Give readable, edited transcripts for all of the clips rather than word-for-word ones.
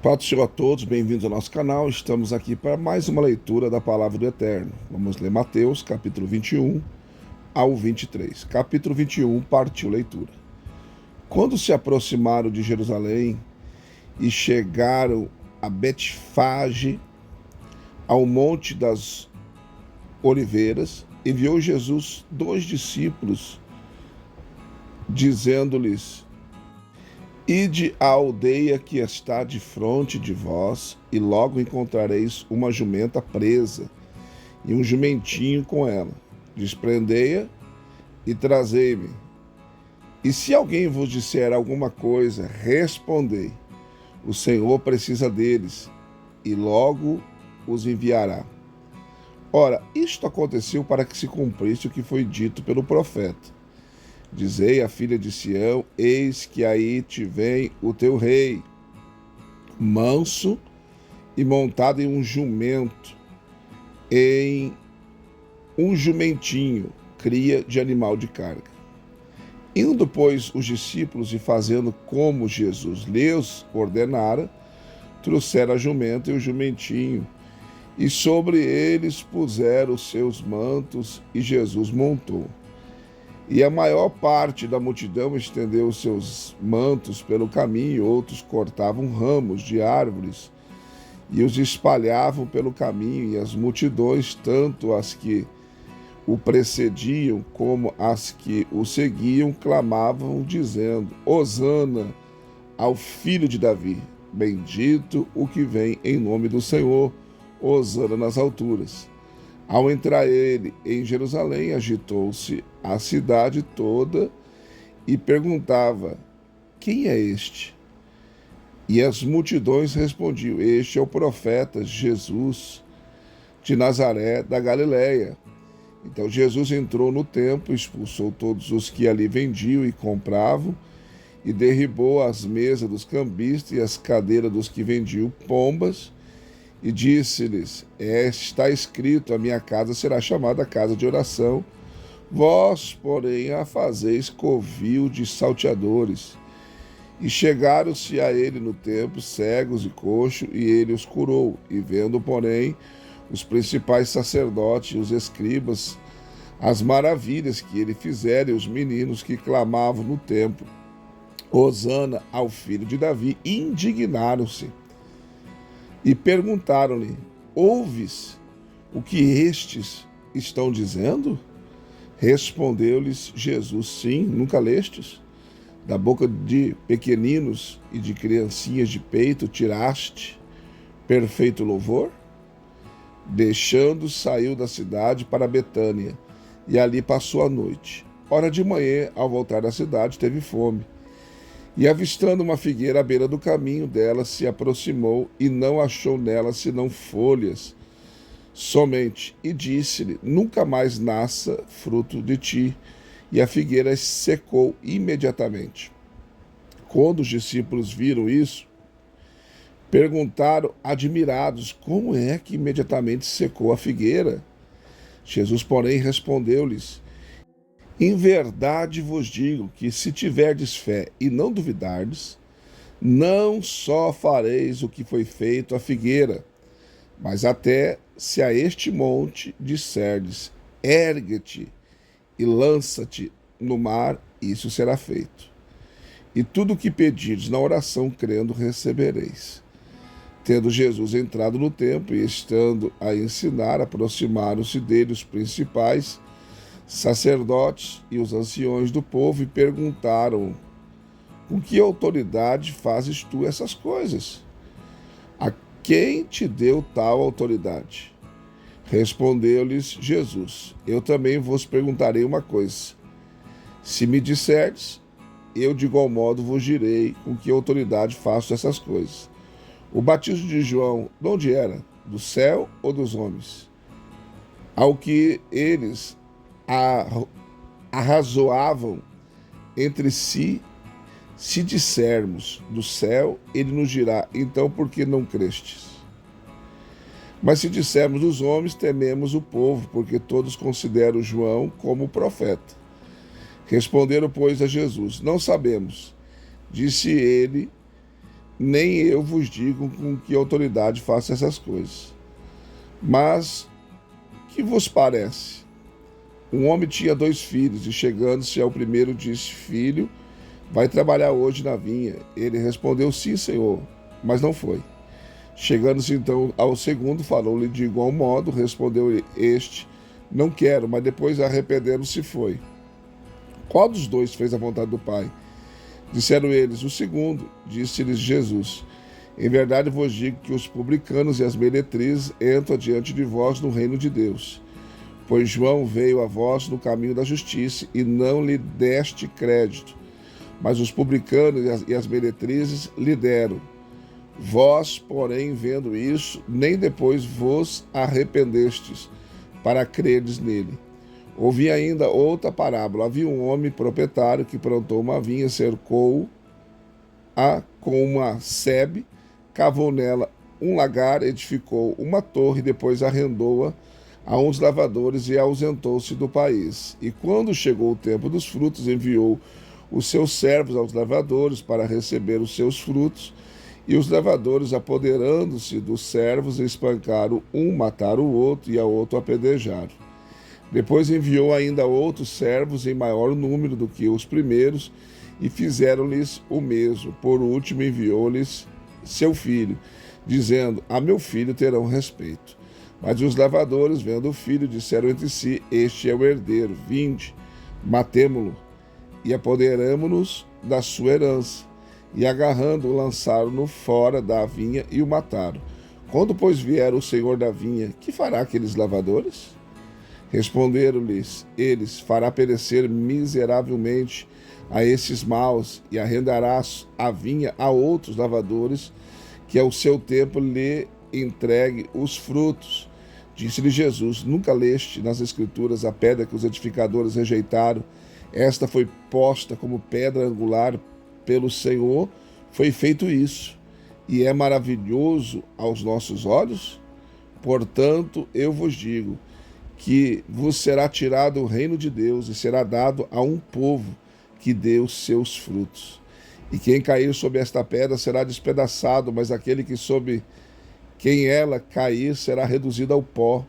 Paz do Senhor a todos, bem-vindos ao nosso canal. Estamos aqui para mais uma leitura da Palavra do Eterno. Vamos ler Mateus, capítulo 21 ao 23. Capítulo 21, partiu leitura. Quando se aproximaram de Jerusalém e chegaram a Betfage, ao Monte das Oliveiras, enviou Jesus 2 discípulos, dizendo-lhes: Ide à aldeia que está defronte de vós, e logo encontrareis uma jumenta presa, e um jumentinho com ela. Desprendei-a e trazei-me. E se alguém vos disser alguma coisa, respondei: o Senhor precisa deles, e logo os enviará. Ora, isto aconteceu para que se cumprisse o que foi dito pelo profeta. Dizei à filha de Sião: eis que aí te vem o teu rei, manso e montado em um jumento, em um jumentinho, cria de animal de carga. Indo, pois, os discípulos e fazendo como Jesus lhes ordenara, trouxeram a jumenta e o jumentinho, e sobre eles puseram os seus mantos, e Jesus montou. E a maior parte da multidão estendeu os seus mantos pelo caminho, outros cortavam ramos de árvores e os espalhavam pelo caminho, e as multidões, tanto as que o precediam como as que o seguiam, clamavam, dizendo: Hosana ao filho de Davi, bendito o que vem em nome do Senhor, Hosana nas alturas. Ao entrar ele em Jerusalém, agitou-se a cidade toda e perguntava: quem é este? E as multidões respondiam: este é o profeta Jesus de Nazaré da Galileia. Então Jesus entrou no templo, expulsou todos os que ali vendiam e compravam, e derribou as mesas dos cambistas e as cadeiras dos que vendiam pombas, e disse-lhes: está escrito, a minha casa será chamada casa de oração, vós, porém, a fazeis covil de salteadores. E chegaram-se a ele no templo cegos e coxos, e ele os curou. E vendo, porém, os principais sacerdotes e os escribas as maravilhas que ele fizera, e os meninos que clamavam no templo: Hosana ao filho de Davi, indignaram-se. E perguntaram-lhe: ouves o que estes estão dizendo? Respondeu-lhes Jesus: sim, nunca lestes? Da boca de pequeninos e de criancinhas de peito tiraste perfeito louvor? Deixando, saiu da cidade para Betânia, e ali passou a noite. Ora de manhã, ao voltar da cidade, teve fome. E avistando uma figueira à beira do caminho dela, se aproximou e não achou nela senão folhas somente. E disse-lhe: nunca mais nasça fruto de ti. E a figueira secou imediatamente. Quando os discípulos viram isso, perguntaram admirados: como é que imediatamente secou a figueira? Jesus, porém, respondeu-lhes: em verdade vos digo que, se tiverdes fé e não duvidardes, não só fareis o que foi feito à figueira, mas até se a este monte disserdes: ergue-te e lança-te no mar, isso será feito. E tudo o que pedirdes na oração, crendo, recebereis. Tendo Jesus entrado no templo e estando a ensinar, aproximaram-se dele os principais sacerdotes e os anciões do povo e perguntaram: com que autoridade fazes tu essas coisas? A quem te deu tal autoridade? Respondeu-lhes Jesus: eu também vos perguntarei uma coisa. Se me disserdes, eu de igual modo vos direi com que autoridade faço essas coisas. O batismo de João, de onde era? Do céu ou dos homens? Ao que eles arrazoavam entre si, se dissermos do céu, ele nos dirá: então por que não crestes? Mas se dissermos dos homens, tememos o povo, porque todos consideram João como profeta. Responderam, pois, a Jesus: não sabemos. Disse ele: nem eu vos digo com que autoridade faço essas coisas. Mas, que vos parece? Um homem tinha 2 filhos, e chegando-se ao primeiro disse: Filho, vai trabalhar hoje na vinha. Ele respondeu: Sim, senhor, mas não foi. Chegando-se então ao segundo, falou-lhe de igual modo, respondeu este: Não quero, mas depois arrependendo-se foi. Qual dos 2 fez a vontade do Pai? Disseram eles: O segundo. Disse-lhes Jesus: Em verdade vos digo que os publicanos e as meretrizes entram diante de vós no reino de Deus. Pois João veio a vós no caminho da justiça e não lhe deste crédito, mas os publicanos e as meretrizes lhe deram. Vós, porém, vendo isso, nem depois vos arrependestes para crerdes nele. Ouvi ainda outra parábola. Havia um homem proprietário que plantou uma vinha, cercou-a com uma sebe, cavou nela um lagar, edificou uma torre, depois arrendou-a a uns lavradores e ausentou-se do país. E quando chegou o tempo dos frutos, enviou os seus servos aos lavradores para receber os seus frutos. E os lavradores, apoderando-se dos servos, espancaram um, mataram o outro e a outro apedrejaram. Depois enviou ainda outros servos em maior número do que os primeiros e fizeram-lhes o mesmo. Por último enviou-lhes seu filho, dizendo: A meu filho terão respeito. Mas os lavradores, vendo o filho, disseram entre si: Este é o herdeiro, vinde, matemo-lo e apoderamo-nos da sua herança. E agarrando-o, lançaram-no fora da vinha e o mataram. Quando, pois, vier o senhor da vinha, que fará aqueles lavradores? Responderam-lhes eles: Fará perecer miseravelmente a esses maus e arrendará a vinha a outros lavradores, que ao seu tempo lhe entregue os frutos. Disse-lhe Jesus: Nunca leste nas Escrituras a pedra que os edificadores rejeitaram? Esta foi posta como pedra angular pelo Senhor, foi feito isso, e é maravilhoso aos nossos olhos? Portanto, eu vos digo que vos será tirado o reino de Deus e será dado a um povo que dê os seus frutos. E quem cair sobre esta pedra será despedaçado, mas aquele que sob quem ela cair será reduzido ao pó.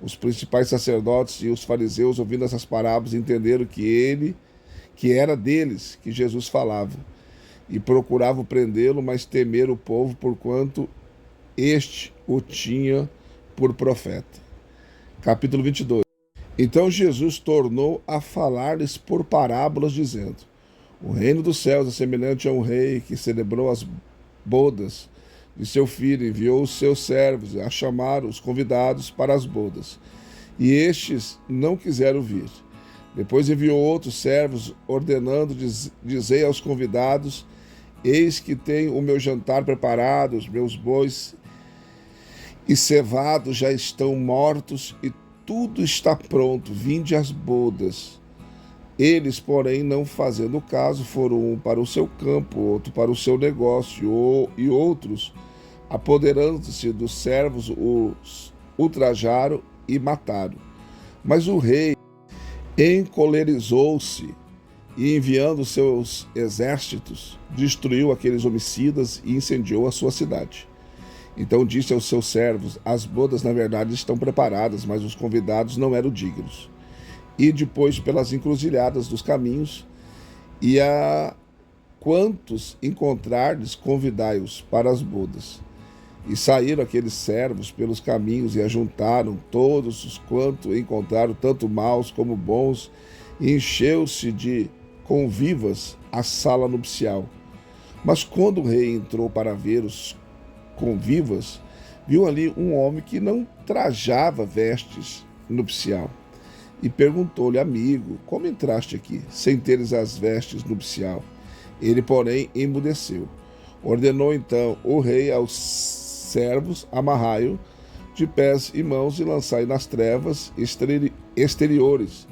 Os principais sacerdotes e os fariseus, ouvindo essas parábolas, entenderam que era deles que Jesus falava, e procuravam prendê-lo, mas temeram o povo, porquanto este o tinha por profeta. Capítulo 22. Então Jesus tornou a falar-lhes por parábolas, dizendo: O reino dos céus é semelhante a um rei que celebrou as bodas de seu filho, enviou os seus servos a chamar os convidados para as bodas, e estes não quiseram vir. Depois enviou outros servos, ordenando: Dizei aos convidados: Eis que tenho o meu jantar preparado, os meus bois e cevados já estão mortos, e tudo está pronto, vinde às bodas. Eles, porém, não fazendo caso, foram um para o seu campo, outro para o seu negócio, e outros, apoderando-se dos servos, os ultrajaram e mataram. Mas o rei encolerizou-se e, enviando seus exércitos, destruiu aqueles homicidas e incendiou a sua cidade. Então disse aos seus servos: As bodas, na verdade, estão preparadas, mas os convidados não eram dignos. E depois pelas encruzilhadas dos caminhos, e a quantos encontrardes, convidai-os para as bodas. E saíram aqueles servos pelos caminhos e ajuntaram todos os quanto encontraram, tanto maus como bons, e encheu-se de convivas a sala nupcial. Mas quando o rei entrou para ver os convivas, viu ali um homem que não trajava vestes nupcial. E perguntou-lhe: Amigo, como entraste aqui, sem teres as vestes nupcial? Ele, porém, emudeceu. Ordenou então o rei aos servos: Amarrai-o de pés e mãos e lançai nas trevas exteriores,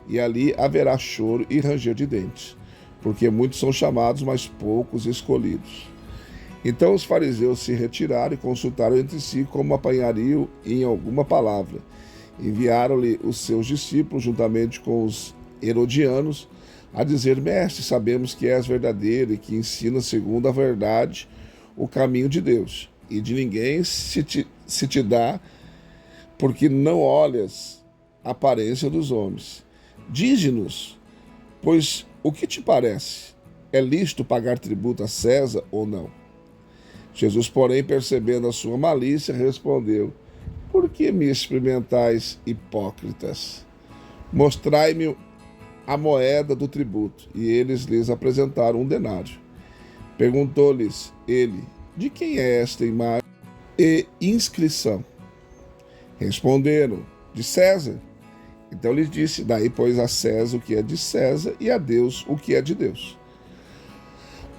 e ali haverá choro e ranger de dentes, porque muitos são chamados, mas poucos escolhidos. Então os fariseus se retiraram e consultaram entre si como apanhariam em alguma palavra. Enviaram-lhe os seus discípulos, juntamente com os herodianos, a dizer: Mestre, sabemos que és verdadeiro e que ensina segundo a verdade, o caminho de Deus, e de ninguém se te dá, porque não olhas a aparência dos homens. Dize-nos, pois, o que te parece? É lícito pagar tributo a César ou não? Jesus, porém, percebendo a sua malícia, respondeu: Por que me experimentais, hipócritas? Mostrai-me a moeda do tributo. E eles lhes apresentaram um denário. Perguntou-lhes ele: De quem é esta imagem e inscrição? Responderam: De César. Então lhes disse: Daí, pois, a César o que é de César, e a Deus o que é de Deus.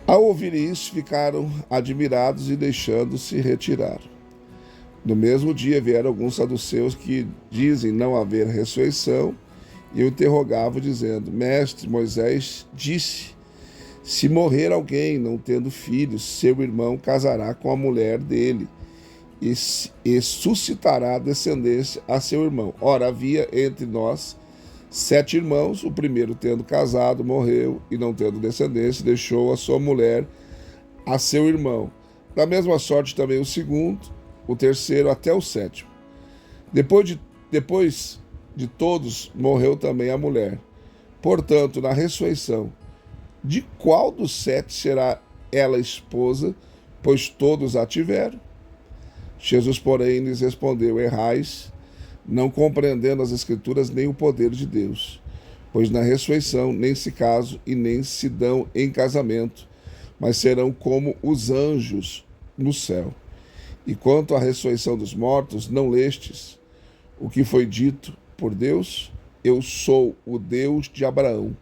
Ao ouvir isso, ficaram admirados e, deixando-se, retiraram. No mesmo dia vieram alguns saduceus que dizem não haver ressurreição e o interrogavam, dizendo: Mestre, Moisés disse: Se morrer alguém não tendo filhos, seu irmão casará com a mulher dele e suscitará descendência a seu irmão. Ora, havia entre nós 7 irmãos, o primeiro, tendo casado, morreu e não tendo descendência, deixou a sua mulher a seu irmão. Da mesma sorte também o segundo, o terceiro, até o sétimo. Depois de todos, morreu também a mulher. Portanto, na ressurreição, de qual dos 7 será ela esposa, pois todos a tiveram? Jesus, porém, lhes respondeu: Errais, não compreendendo as Escrituras nem o poder de Deus. Pois na ressurreição nem se casam e nem se dão em casamento, mas serão como os anjos no céu. E quanto à ressurreição dos mortos, não lestes o que foi dito por Deus? Eu sou o Deus de Abraão,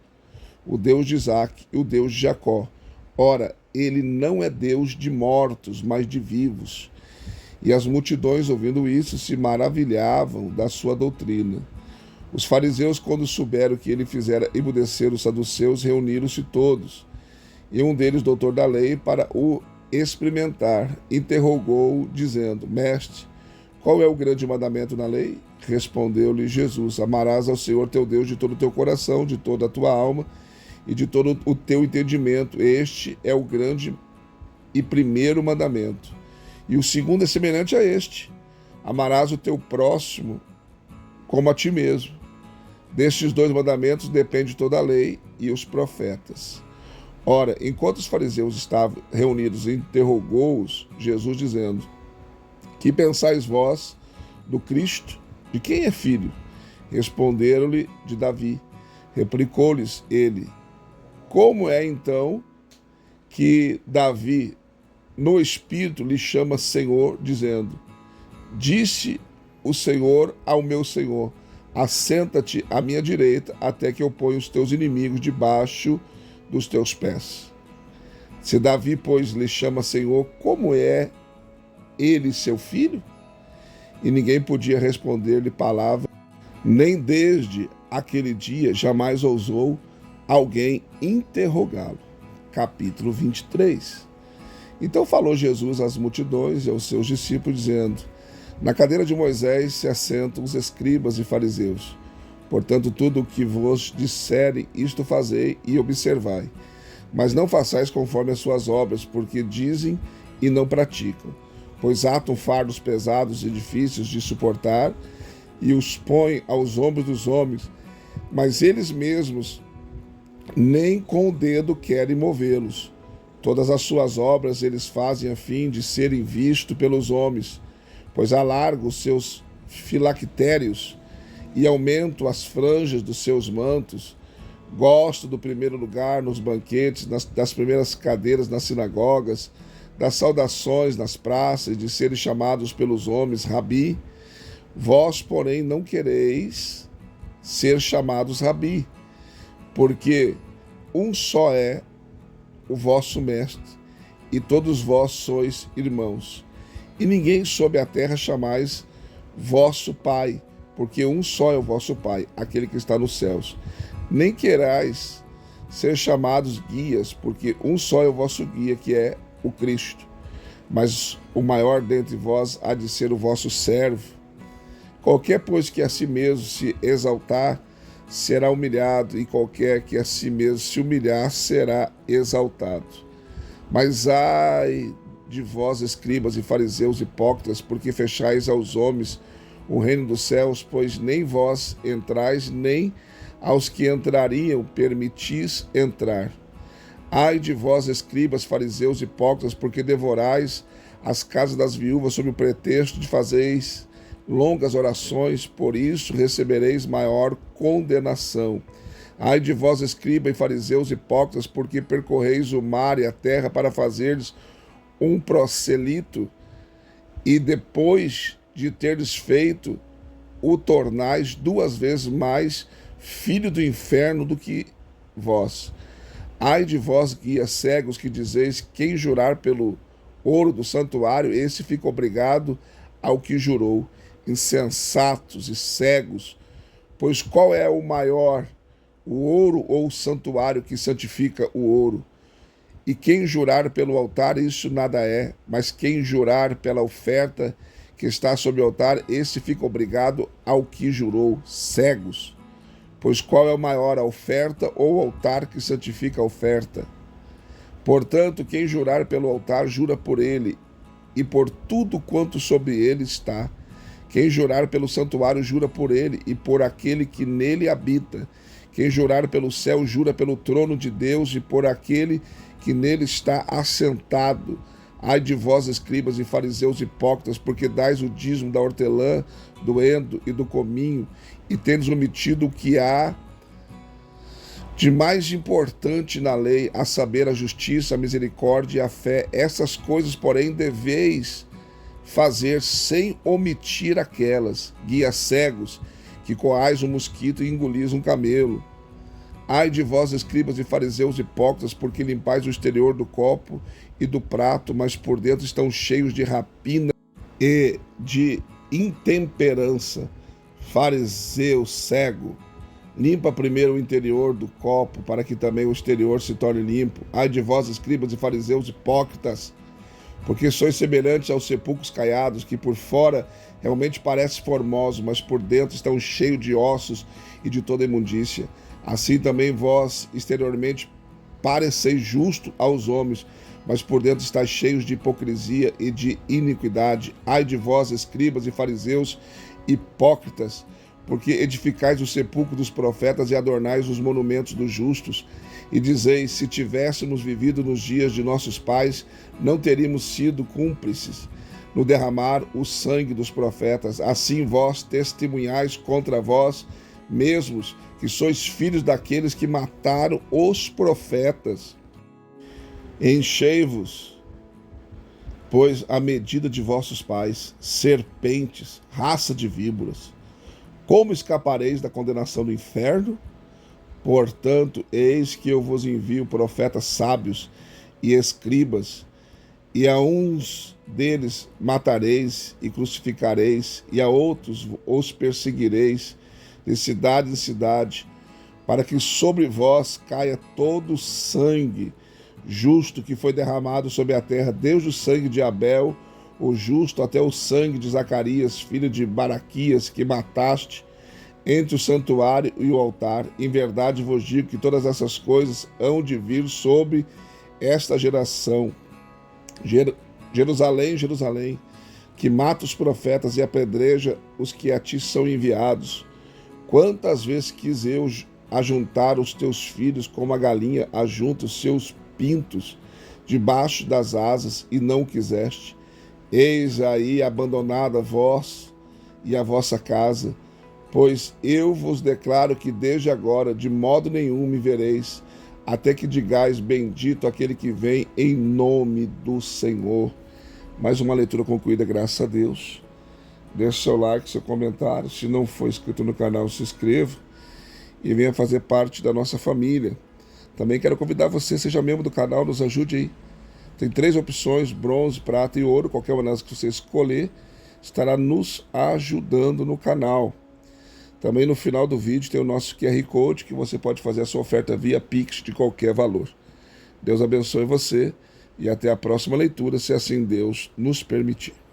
o Deus de Isaque e o Deus de Jacó. Ora, ele não é Deus de mortos, mas de vivos. E as multidões, ouvindo isso, se maravilhavam da sua doutrina. Os fariseus, quando souberam que ele fizera emudecer os saduceus, reuniram-se todos. E um deles, doutor da lei, para o experimentar, interrogou-o, dizendo: Mestre, qual é o grande mandamento na lei? Respondeu-lhe Jesus: Amarás ao Senhor teu Deus de todo o teu coração, de toda a tua alma e de todo o teu entendimento. Este é o grande e primeiro mandamento. E o segundo é semelhante a este: amarás o teu próximo como a ti mesmo. Destes 2 mandamentos depende toda a lei e os profetas. Ora, enquanto os fariseus estavam reunidos, interrogou-os Jesus, dizendo: Que pensais vós do Cristo? De quem é filho? Responderam-lhe: De Davi. Replicou-lhes ele: Como é então que Davi, no Espírito, lhe chama Senhor, dizendo: Disse o Senhor ao meu Senhor: Assenta-te à minha direita, até que eu ponha os teus inimigos debaixo dos teus pés. Se Davi, pois, lhe chama Senhor, como é ele seu filho? E ninguém podia responder-lhe palavra, nem desde aquele dia jamais ousou alguém interrogá-lo. Capítulo 23. Então falou Jesus às multidões e aos seus discípulos, dizendo: Na cadeira de Moisés se assentam os escribas e fariseus. Portanto, tudo o que vos disserem, isto fazei e observai. Mas não façais conforme as suas obras, porque dizem e não praticam. Pois atam fardos pesados e difíceis de suportar e os põem aos ombros dos homens, mas eles mesmos nem com o dedo querem movê-los. Todas as suas obras eles fazem a fim de serem vistos pelos homens, pois alargam os seus filactérios e aumentam as franjas dos seus mantos. Gostam do primeiro lugar nos banquetes, das primeiras cadeiras nas sinagogas, das saudações nas praças, de serem chamados pelos homens Rabi. Vós, porém, não quereis ser chamados Rabi, porque um só é o vosso mestre, e todos vós sois irmãos. E ninguém sob a terra chamais vosso Pai, porque um só é o vosso Pai, aquele que está nos céus. Nem querais ser chamados guias, porque um só é o vosso guia, que é o Cristo. Mas o maior dentre vós há de ser o vosso servo. Qualquer, pois, que a si mesmo se exaltar, será humilhado, e qualquer que a si mesmo se humilhar, será exaltado. Mas ai de vós, escribas e fariseus hipócritas, porque fechais aos homens o reino dos céus, pois nem vós entrais, nem aos que entrariam permitis entrar. Ai de vós, escribas, fariseus hipócritas, porque devorais as casas das viúvas sob o pretexto de fazeis longas orações, por isso recebereis maior condenação. Ai de vós, escribas e fariseus hipócritas, porque percorreis o mar e a terra para fazeres um proselito, e depois de teres feito, o tornais 2 vezes mais filho do inferno do que vós. Ai de vós, guias cegos, que dizeis: quem jurar pelo ouro do santuário, esse fica obrigado ao que jurou. Insensatos e cegos, pois qual é o maior, o ouro ou o santuário que santifica o ouro? E quem jurar pelo altar, isso nada é, mas quem jurar pela oferta que está sobre o altar, esse fica obrigado ao que jurou. Cegos, pois qual é o maior, a oferta ou o altar que santifica a oferta? Portanto, quem jurar pelo altar, jura por ele e por tudo quanto sobre ele está. Quem jurar pelo santuário, jura por ele e por aquele que nele habita. Quem jurar pelo céu, jura pelo trono de Deus e por aquele que nele está assentado. Ai de vós, escribas e fariseus hipócritas, porque dais o dízimo da hortelã, do endo e do cominho, e tendes omitido o que há de mais importante na lei, a saber, a justiça, a misericórdia e a fé. Essas coisas, porém, deveis fazer sem omitir aquelas. Guias cegos, que coais um mosquito e engolis um camelo. Ai de vós, escribas e fariseus hipócritas, porque limpais o exterior do copo e do prato, mas por dentro estão cheios de rapina e de intemperança. Fariseu cego, limpa primeiro o interior do copo, para que também o exterior se torne limpo. Ai de vós, escribas e fariseus hipócritas, porque sois semelhantes aos sepulcros caiados, que por fora realmente parecem formosos, mas por dentro estão cheios de ossos e de toda imundícia. Assim também vós, exteriormente, pareceis justo aos homens, mas por dentro estáis cheios de hipocrisia e de iniquidade. Ai de vós, escribas e fariseus hipócritas, porque edificais o sepulcro dos profetas e adornais os monumentos dos justos, e dizeis: se tivéssemos vivido nos dias de nossos pais, não teríamos sido cúmplices no derramar o sangue dos profetas. Assim vós testemunhais contra vós mesmos, que sois filhos daqueles que mataram os profetas. Enchei-vos, pois, a medida de vossos pais, serpentes, raça de víboras. Como escapareis da condenação do inferno? Portanto, eis que eu vos envio profetas sábios e escribas, e a uns deles matareis e crucificareis, e a outros os perseguireis de cidade em cidade, para que sobre vós caia todo o sangue justo que foi derramado sobre a terra, desde o sangue de Abel, o justo, até o sangue de Zacarias, filho de Baraquias, que mataste entre o santuário e o altar. Em verdade vos digo que todas essas coisas hão de vir sobre esta geração. Jerusalém, Jerusalém, que mata os profetas e apedreja os que a ti são enviados. Quantas vezes quis eu ajuntar os teus filhos como a galinha ajunta os seus pintos debaixo das asas, e não quiseste. Eis aí abandonada vós e a vossa casa, pois eu vos declaro que desde agora de modo nenhum me vereis, até que digais: bendito aquele que vem em nome do Senhor. Mais uma leitura concluída, graças a Deus. Deixe seu like, seu comentário. Se não for inscrito no canal, se inscreva e venha fazer parte da nossa família. Também quero convidar você, seja membro do canal, nos ajude aí. Tem 3 opções: bronze, prata e ouro. Qualquer uma delas que você escolher estará nos ajudando no canal. Também no final do vídeo tem o nosso QR Code, que você pode fazer a sua oferta via Pix de qualquer valor. Deus abençoe você e até a próxima leitura, se assim Deus nos permitir.